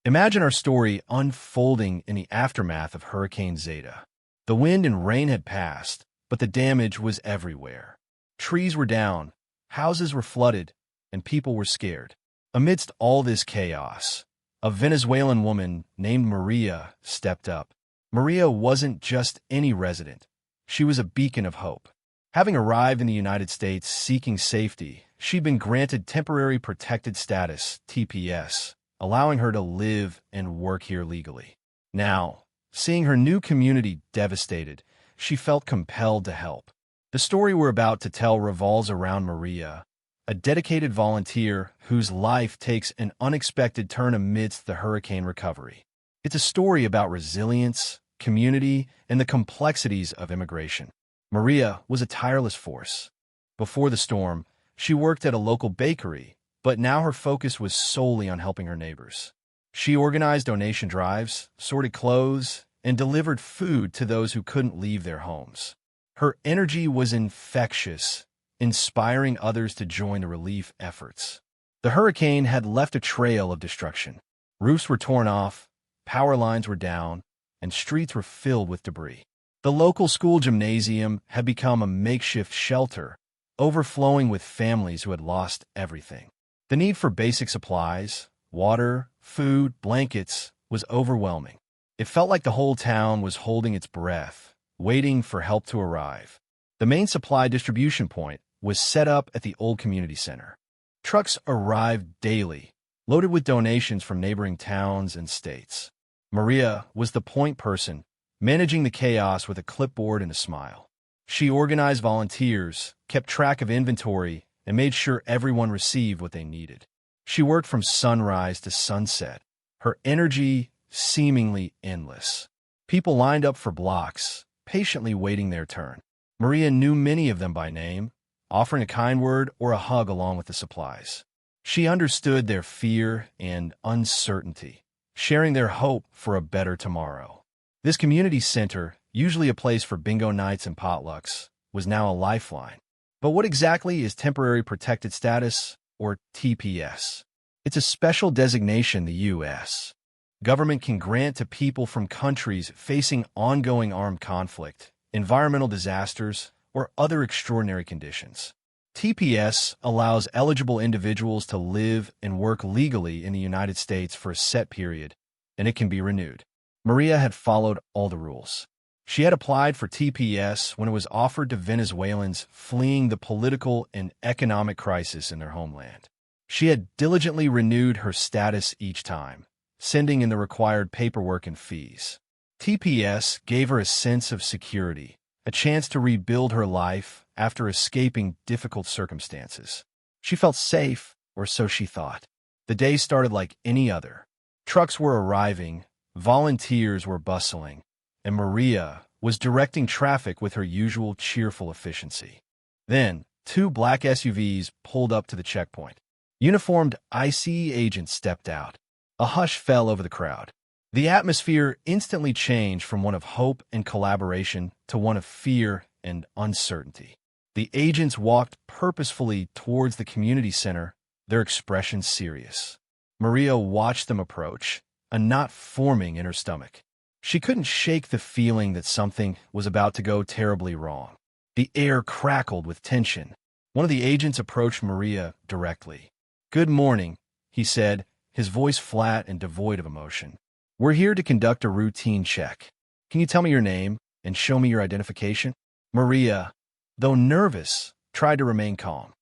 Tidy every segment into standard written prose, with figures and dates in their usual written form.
Imagine our story unfolding in the aftermath of Hurricane Zeta. The wind and rain had passed, but the damage was everywhere. Trees were down, houses were flooded, and people were scared. Amidst all this chaos, a Venezuelan woman named Maria stepped up. Maria wasn't just any resident. She was a beacon of hope. Having arrived in the United States seeking safety, she'd been granted temporary protected status, TPS, allowing her to live and work here legally. Now, seeing her new community devastated, she felt compelled to help. The story we're about to tell revolves around Maria, a dedicated volunteer whose life takes an unexpected turn amidst the hurricane recovery. It's a story about resilience, community, and the complexities of immigration. Maria was a tireless force. Before the storm, she worked at a local bakery, but now her focus was solely on helping her neighbors. She organized donation drives, sorted clothes, and delivered food to those who couldn't leave their homes. Her energy was infectious, inspiring others to join the relief efforts. The hurricane had left a trail of destruction. Roofs were torn off, power lines were down, and streets were filled with debris. The local school gymnasium had become a makeshift shelter, overflowing with families who had lost everything. The need for basic supplies, water, food, blankets, was overwhelming. It felt like the whole town was holding its breath, waiting for help to arrive. The main supply distribution point was set up at the old community center. Trucks arrived daily, loaded with donations from neighboring towns and states. Maria was the point person, managing the chaos with a clipboard and a smile. She organized volunteers, kept track of inventory, and made sure everyone received what they needed. She worked from sunrise to sunset, her energy seemingly endless. People lined up for blocks, patiently waiting their turn. Maria knew many of them by name, offering a kind word or a hug along with the supplies. She understood their fear and uncertainty, sharing their hope for a better tomorrow. This community center, usually a place for bingo nights and potlucks, was now a lifeline. But what exactly is Temporary Protected Status, or TPS? It's a special designation the U.S. government can grant to people from countries facing ongoing armed conflict, environmental disasters, or other extraordinary conditions. TPS allows eligible individuals to live and work legally in the United States for a set period, and it can be renewed. Maria had followed all the rules. She had applied for TPS when it was offered to Venezuelans fleeing the political and economic crisis in their homeland. She had diligently renewed her status each time, sending in the required paperwork and fees. TPS gave her a sense of security, a chance to rebuild her life after escaping difficult circumstances. She felt safe, or so she thought. The day started like any other. Trucks were arriving, volunteers were bustling, and Maria was directing traffic with her usual cheerful efficiency. Then, two black SUVs pulled up to the checkpoint. Uniformed ICE agents stepped out. A hush fell over the crowd. The atmosphere instantly changed from one of hope and collaboration to one of fear and uncertainty. The agents walked purposefully towards the community center, their expressions serious. Maria watched them approach, a knot forming in her stomach. She couldn't shake the feeling that something was about to go terribly wrong. The air crackled with tension. One of the agents approached Maria directly. "Good morning," he said, his voice flat and devoid of emotion. "We're here to conduct a routine check. Can you tell me your name and show me your identification?" Maria, though nervous, tried to remain calm.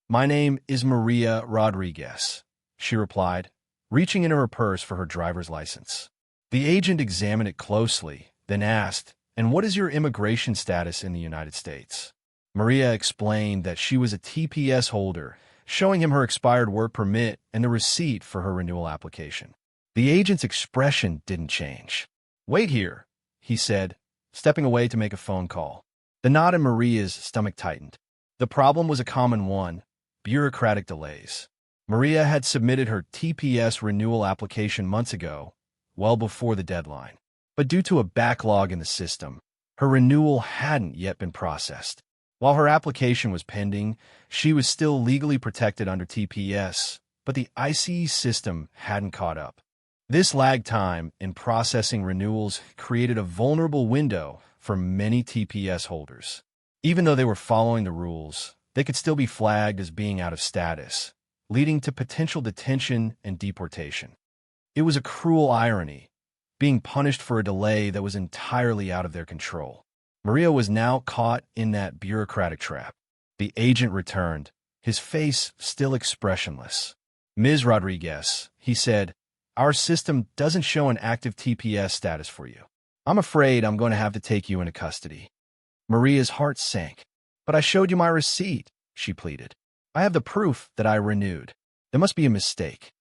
"My name is Maria Rodriguez," she replied, reaching into her purse for her driver's license. The agent examined it closely, then asked, "And what is your immigration status in the United States?" Maria explained that she was a TPS holder, showing him her expired work permit and the receipt for her renewal application. The agent's expression didn't change. "Wait here," he said, stepping away to make a phone call. The knot in Maria's stomach tightened. The problem was a common one: bureaucratic delays. Maria had submitted her TPS renewal application months ago, well before the deadline. But due to a backlog in the system, her renewal hadn't yet been processed. While her application was pending, she was still legally protected under TPS, but the ICE system hadn't caught up. This lag time in processing renewals created a vulnerable window for many TPS holders. Even though they were following the rules, they could still be flagged as being out of status, leading to potential detention and deportation. It was a cruel irony, being punished for a delay that was entirely out of their control. Maria was now caught in that bureaucratic trap. The agent returned, his face still expressionless. "Ms. Rodriguez," he said, "our system doesn't show an active TPS status for you. I'm afraid I'm going to have to take you into custody." Maria's heart sank. "But I showed you my receipt," she pleaded. "I have the proof that I renewed. There must be a mistake."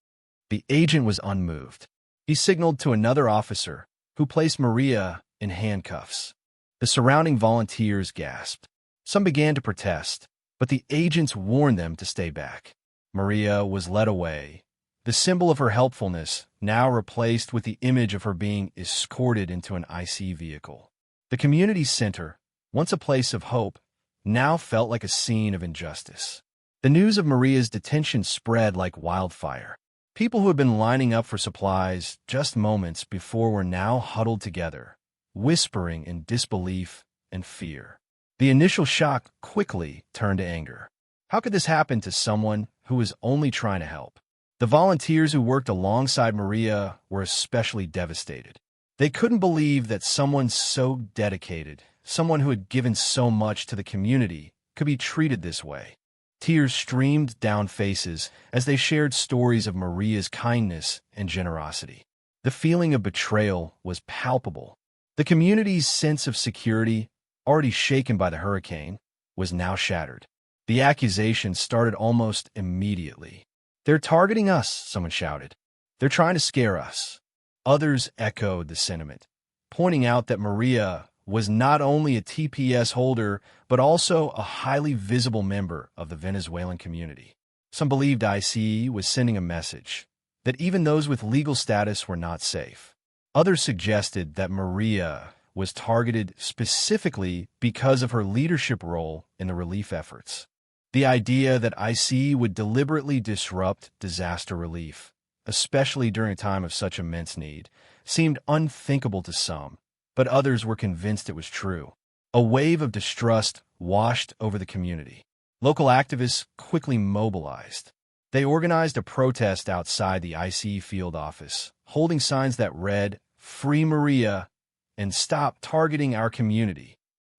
The agent was unmoved. He signaled to another officer, who placed Maria in handcuffs. The surrounding volunteers gasped. Some began to protest, but the agents warned them to stay back. Maria was led away, the symbol of her helpfulness now replaced with the image of her being escorted into an IC vehicle. The community center, once a place of hope, now felt like a scene of injustice. The news of Maria's detention spread like wildfire. People who had been lining up for supplies just moments before were now huddled together, whispering in disbelief and fear. The initial shock quickly turned to anger. How could this happen to someone who was only trying to help? The volunteers who worked alongside Maria were especially devastated. They couldn't believe that someone so dedicated, someone who had given so much to the community, could be treated this way. Tears streamed down faces as they shared stories of Maria's kindness and generosity. The feeling of betrayal was palpable. The community's sense of security, already shaken by the hurricane, was now shattered. The accusations started almost immediately. "They're targeting us," someone shouted. "They're trying to scare us." Others echoed the sentiment, pointing out that Maria was not only a TPS holder, but also a highly visible member of the Venezuelan community. Some believed ICE was sending a message that even those with legal status were not safe. Others suggested that Maria was targeted specifically because of her leadership role in the relief efforts. The idea that ICE would deliberately disrupt disaster relief, especially during a time of such immense need, seemed unthinkable to some, but others were convinced it was true. A wave of distrust washed over the community. Local activists quickly mobilized. They organized a protest outside the ICE field office, holding signs that read, "Free Maria," and "Stop targeting our community."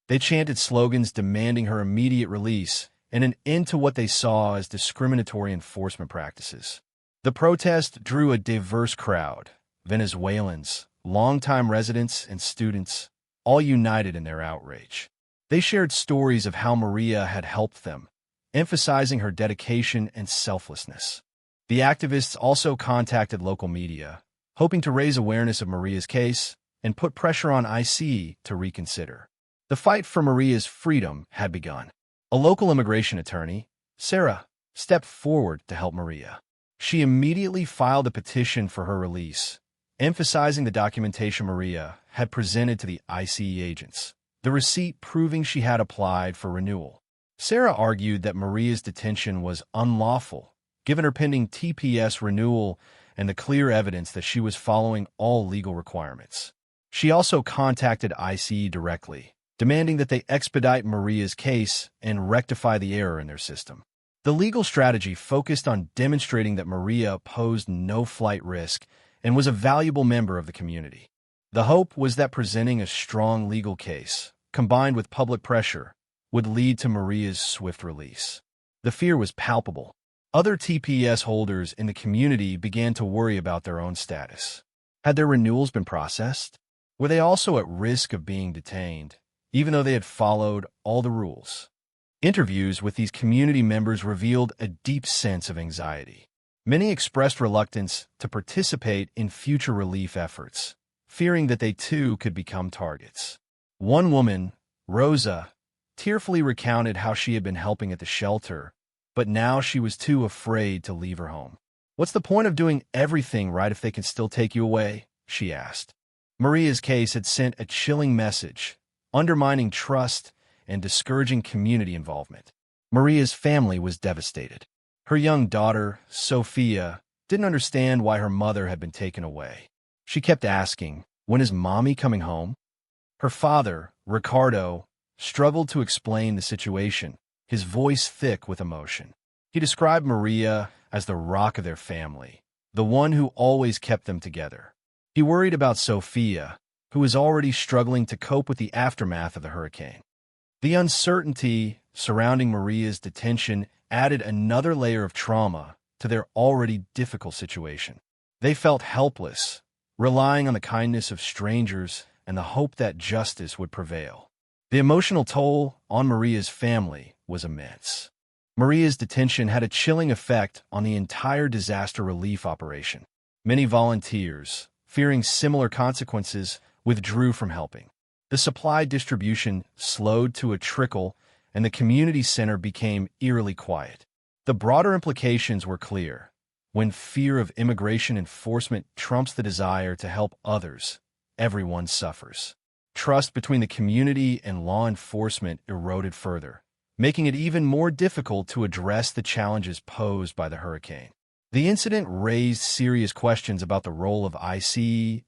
They chanted slogans demanding her immediate release and an end to what they saw as discriminatory enforcement practices. The protest drew a diverse crowd, Venezuelans, longtime residents, and students, all united in their outrage. They shared stories of how Maria had helped them, emphasizing her dedication and selflessness. The activists also contacted local media, hoping to raise awareness of Maria's case and put pressure on IC to reconsider. The fight for Maria's freedom had begun. A local immigration attorney, Sarah, stepped forward to help Maria. She immediately filed a petition for her release, emphasizing the documentation Maria had presented to the ICE agents, the receipt proving she had applied for renewal. Sarah argued that Maria's detention was unlawful, given her pending TPS renewal and the clear evidence that she was following all legal requirements. She also contacted ICE directly, demanding that they expedite Maria's case and rectify the error in their system. The legal strategy focused on demonstrating that Maria posed no flight risk and was a valuable member of the community. The hope was that presenting a strong legal case, combined with public pressure, would lead to Maria's swift release. The fear was palpable. Other TPS holders in the community began to worry about their own status. Had their renewals been processed? Were they also at risk of being detained, even though they had followed all the rules? Interviews with these community members revealed a deep sense of anxiety. Many expressed reluctance to participate in future relief efforts, fearing that they too could become targets. One woman, Rosa, tearfully recounted how she had been helping at the shelter, but now she was too afraid to leave her home. "What's the point of doing everything right if they can still take you away?" she asked. Maria's case had sent a chilling message, undermining trust and discouraging community involvement. Maria's family was devastated. Her young daughter, Sophia, didn't understand why her mother had been taken away. She kept asking, "When is Mommy coming home?" Her father, Ricardo, struggled to explain the situation, his voice thick with emotion. He described Maria as the rock of their family, the one who always kept them together. He worried about Sophia, who was already struggling to cope with the aftermath of the hurricane. The uncertainty surrounding Maria's detention added another layer of trauma to their already difficult situation. They felt helpless, relying on the kindness of strangers and the hope that justice would prevail. The emotional toll on Maria's family was immense. Maria's detention had a chilling effect on the entire disaster relief operation. Many volunteers, fearing similar consequences, withdrew from helping. The supply distribution slowed to a trickle, and the community center became eerily quiet. The broader implications were clear. When fear of immigration enforcement trumps the desire to help others, everyone suffers. Trust between the community and law enforcement eroded further, making it even more difficult to address the challenges posed by the hurricane. The incident raised serious questions about the role of ICE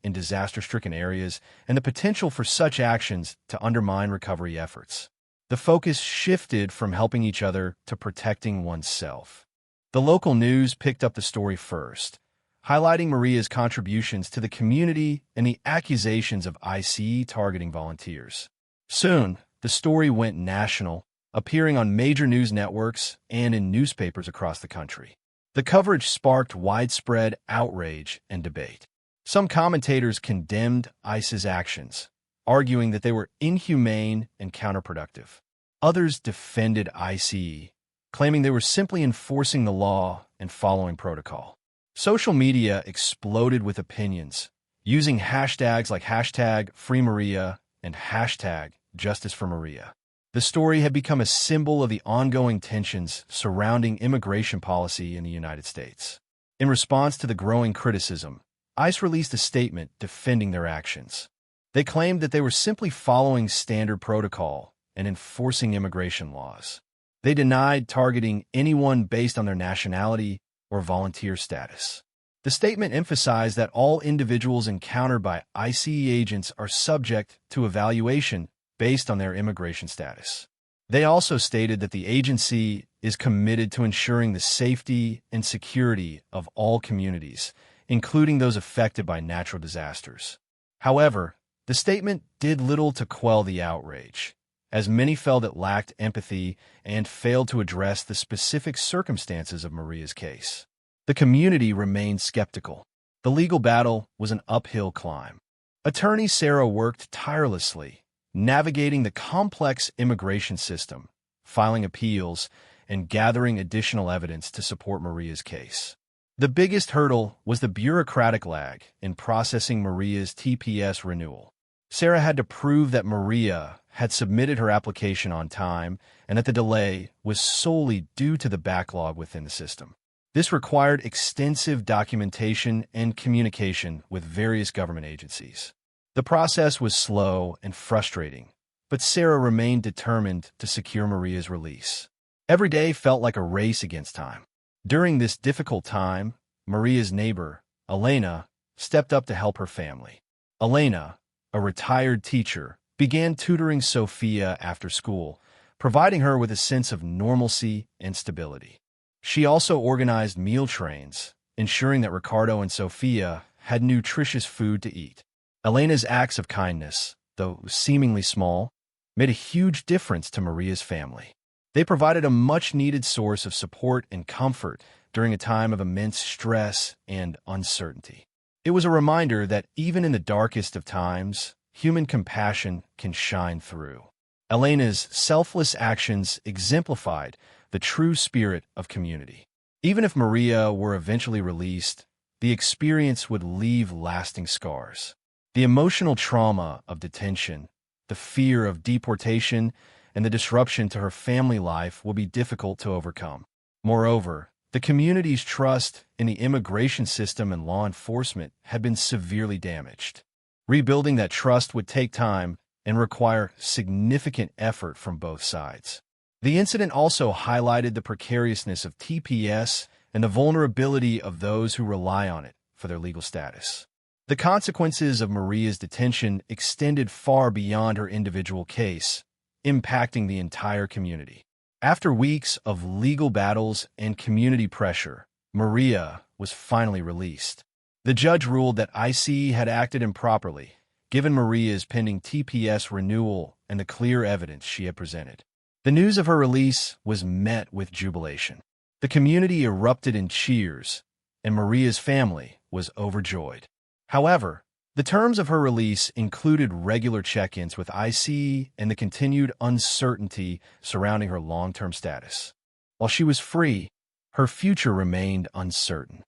in disaster-stricken areas and the potential for such actions to undermine recovery efforts. The focus shifted from helping each other to protecting oneself. The local news picked up the story first, highlighting Maria's contributions to the community and the accusations of ICE targeting volunteers. Soon, the story went national, appearing on major news networks and in newspapers across the country. The coverage sparked widespread outrage and debate. Some commentators condemned ICE's actions, arguing that they were inhumane and counterproductive. Others defended ICE, claiming they were simply enforcing the law and following protocol. Social media exploded with opinions, using hashtags like #FreeMaria and #JusticeForMaria. The story had become a symbol of the ongoing tensions surrounding immigration policy in the United States. In response to the growing criticism, ICE released a statement defending their actions. They claimed that they were simply following standard protocol and enforcing immigration laws. They denied targeting anyone based on their nationality or volunteer status. The statement emphasized that all individuals encountered by ICE agents are subject to evaluation based on their immigration status. They also stated that the agency is committed to ensuring the safety and security of all communities, including those affected by natural disasters. However, the statement did little to quell the outrage, as many felt it lacked empathy and failed to address the specific circumstances of Maria's case. The community remained skeptical. The legal battle was an uphill climb. Attorney Sarah worked tirelessly, navigating the complex immigration system, filing appeals, and gathering additional evidence to support Maria's case. The biggest hurdle was the bureaucratic lag in processing Maria's TPS renewal. Sarah had to prove that Maria had submitted her application on time and that the delay was solely due to the backlog within the system. This required extensive documentation and communication with various government agencies. The process was slow and frustrating, but Sarah remained determined to secure Maria's release. Every day felt like a race against time. During this difficult time, Maria's neighbor, Elena, stepped up to help her family. Elena, a retired teacher, began tutoring Sophia after school, providing her with a sense of normalcy and stability. She also organized meal trains, ensuring that Ricardo and Sophia had nutritious food to eat. Elena's acts of kindness, though seemingly small, made a huge difference to Maria's family. They provided a much-needed source of support and comfort during a time of immense stress and uncertainty. It was a reminder that even in the darkest of times, human compassion can shine through. Elena's selfless actions exemplified the true spirit of community. Even if Maria were eventually released, the experience would leave lasting scars. The emotional trauma of detention, the fear of deportation, and the disruption to her family life will be difficult to overcome. Moreover, the community's trust in the immigration system and law enforcement had been severely damaged. Rebuilding that trust would take time and require significant effort from both sides. The incident also highlighted the precariousness of TPS and the vulnerability of those who rely on it for their legal status. The consequences of Maria's detention extended far beyond her individual case, impacting the entire community. After weeks of legal battles and community pressure, Maria was finally released. The judge ruled that ICE had acted improperly, given Maria's pending TPS renewal and the clear evidence she had presented. The news of her release was met with jubilation. The community erupted in cheers, and Maria's family was overjoyed. However, the terms of her release included regular check-ins with ICE and the continued uncertainty surrounding her long-term status. While she was free, her future remained uncertain.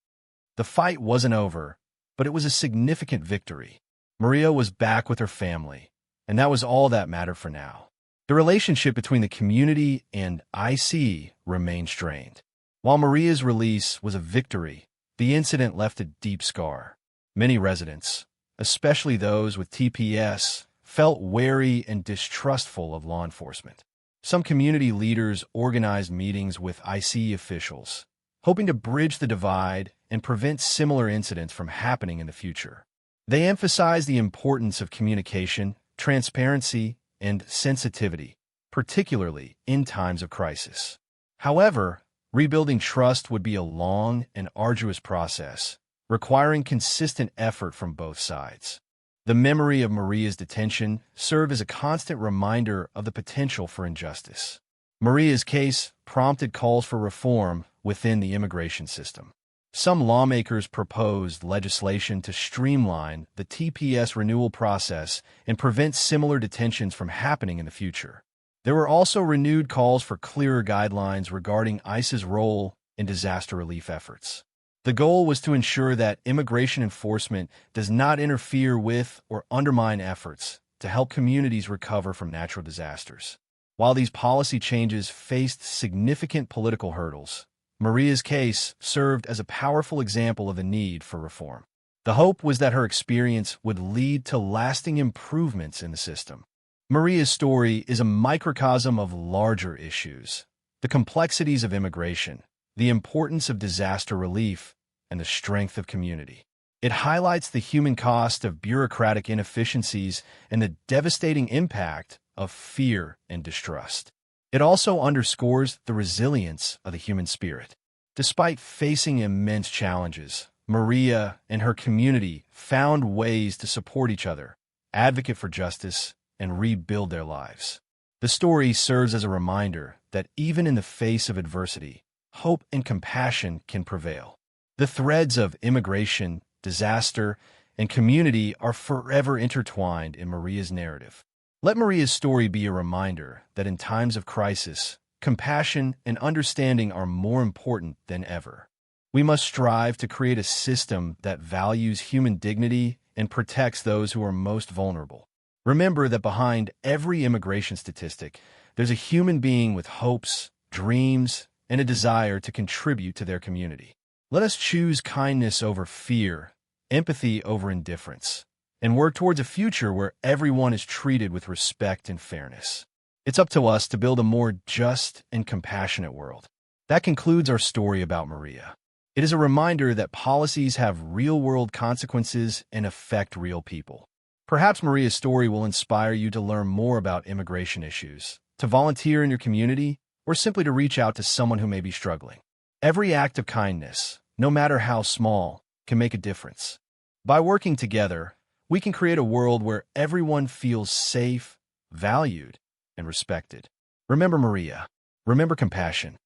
The fight wasn't over, but it was a significant victory. Maria was back with her family, and that was all that mattered for now. The relationship between the community and ICE remained strained. While Maria's release was a victory, the incident left a deep scar. Many residents, especially those with TPS, felt wary and distrustful of law enforcement. Some community leaders organized meetings with ICE officials, hoping to bridge the divide and prevent similar incidents from happening in the future. They emphasized the importance of communication, transparency, and sensitivity, particularly in times of crisis. However, rebuilding trust would be a long and arduous process, requiring consistent effort from both sides. The memory of Maria's detention served as a constant reminder of the potential for injustice. Maria's case prompted calls for reform within the immigration system. Some lawmakers proposed legislation to streamline the TPS renewal process and prevent similar detentions from happening in the future. There were also renewed calls for clearer guidelines regarding ICE's role in disaster relief efforts. The goal was to ensure that immigration enforcement does not interfere with or undermine efforts to help communities recover from natural disasters. While these policy changes faced significant political hurdles, Maria's case served as a powerful example of the need for reform. The hope was that her experience would lead to lasting improvements in the system. Maria's story is a microcosm of larger issues: the complexities of immigration, the importance of disaster relief, and the strength of community. It highlights the human cost of bureaucratic inefficiencies and the devastating impact of fear and distrust. It also underscores the resilience of the human spirit. Despite facing immense challenges, Maria and her community found ways to support each other, advocate for justice, and rebuild their lives. The story serves as a reminder that even in the face of adversity, hope and compassion can prevail. The threads of immigration, disaster, and community are forever intertwined in Maria's narrative. Let Maria's story be a reminder that in times of crisis, compassion and understanding are more important than ever. We must strive to create a system that values human dignity and protects those who are most vulnerable. Remember that behind every immigration statistic, there's a human being with hopes, dreams, and a desire to contribute to their community. Let us choose kindness over fear, empathy over indifference, and work towards a future where everyone is treated with respect and fairness. It's up to us to build a more just and compassionate world. That concludes our story about Maria. It is a reminder that policies have real-world consequences and affect real people. Perhaps Maria's story will inspire you to learn more about immigration issues, to volunteer in your community, or simply to reach out to someone who may be struggling. Every act of kindness, no matter how small, can make a difference. By working together, we can create a world where everyone feels safe, valued, and respected. Remember Maria. Remember compassion.